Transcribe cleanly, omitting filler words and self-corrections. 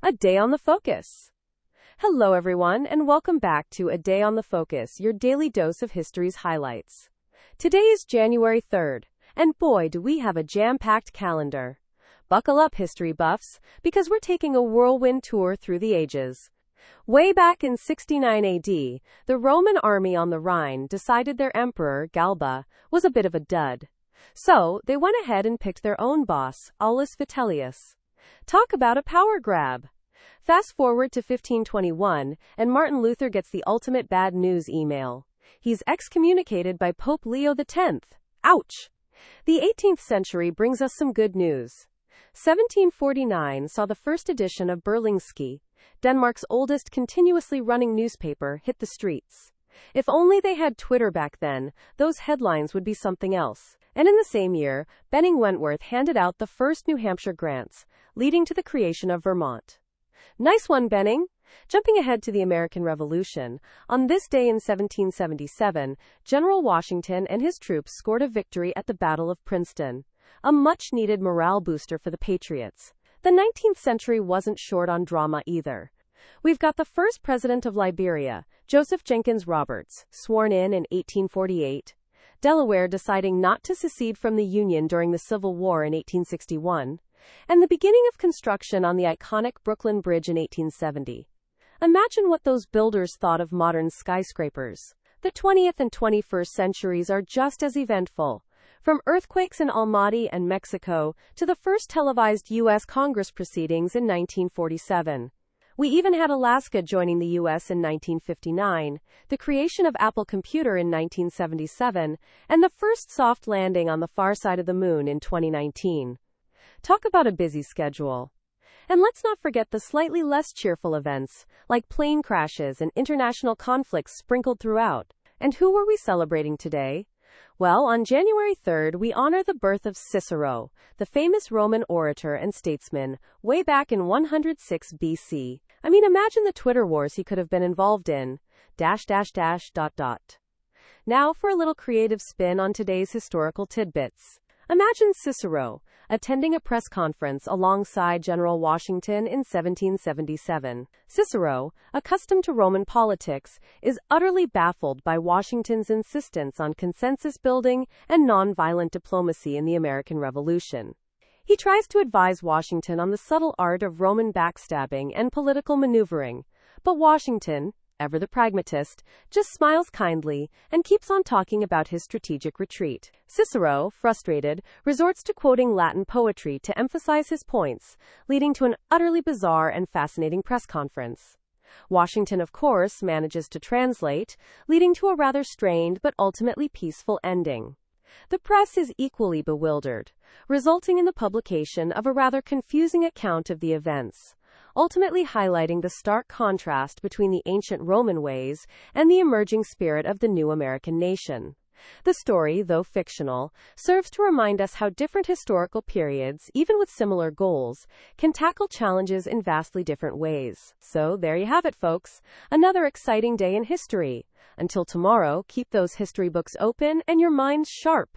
A Day on the Focus. Hello everyone, and welcome back to A Day on the Focus, your daily dose of history's highlights. Today is January 3rd, and boy do we have a jam-packed calendar. Buckle up, history buffs, because we're taking a whirlwind tour through the ages. Way back in 69 AD, the Roman army on the Rhine decided their emperor, Galba, was a bit of a dud. So, they went ahead and picked their own boss, Aulus Vitellius. Talk about a power grab. Fast forward to 1521, and Martin Luther gets the ultimate bad news email. He's excommunicated by Pope Leo X. Ouch! The 18th century brings us some good news. 1749 saw the first edition of Berlingske, Denmark's oldest continuously running newspaper, hit the streets. If only they had Twitter back then, those headlines would be something else. And in the same year, Benning Wentworth handed out the first New Hampshire grants, leading to the creation of Vermont. Nice one, Benning! Jumping ahead to the American Revolution, on this day in 1777, General Washington and his troops scored a victory at the Battle of Princeton, a much-needed morale booster for the Patriots. The 19th century wasn't short on drama either. We've got the first president of Liberia, Joseph Jenkins Roberts, sworn in 1848, Delaware deciding not to secede from the Union during the Civil War in 1861, and the beginning of construction on the iconic Brooklyn Bridge in 1870. Imagine what those builders thought of modern skyscrapers. The 20th and 21st centuries are just as eventful. From earthquakes in Almaty and Mexico to the first televised U.S. Congress proceedings in 1947. We even had Alaska joining the U.S. in 1959, the creation of Apple Computer in 1977, and the first soft landing on the far side of the moon in 2019. Talk about a busy schedule. And let's not forget the slightly less cheerful events, like plane crashes and international conflicts sprinkled throughout. And who were we celebrating today? Well, on January 3rd, we honor the birth of Cicero, the famous Roman orator and statesman, way back in 106 BC. I mean, imagine the Twitter wars he could have been involved in. .. Now for a little creative spin on today's historical tidbits. Imagine Cicero attending a press conference alongside General Washington in 1777. Cicero, accustomed to Roman politics, is utterly baffled by Washington's insistence on consensus building and nonviolent diplomacy in the American Revolution. He tries to advise Washington on the subtle art of Roman backstabbing and political maneuvering, but Washington, ever the pragmatist, just smiles kindly and keeps on talking about his strategic retreat. Cicero, frustrated, resorts to quoting Latin poetry to emphasize his points, leading to an utterly bizarre and fascinating press conference. Washington, of course, manages to translate, leading to a rather strained but ultimately peaceful ending. The press is equally bewildered, resulting in the publication of a rather confusing account of the events, ultimately highlighting the stark contrast between the ancient Roman ways and the emerging spirit of the new American nation. The story, though fictional, serves to remind us how different historical periods, even with similar goals, can tackle challenges in vastly different ways. So, there you have it, folks. Another exciting day in history. Until tomorrow, keep those history books open and your minds sharp.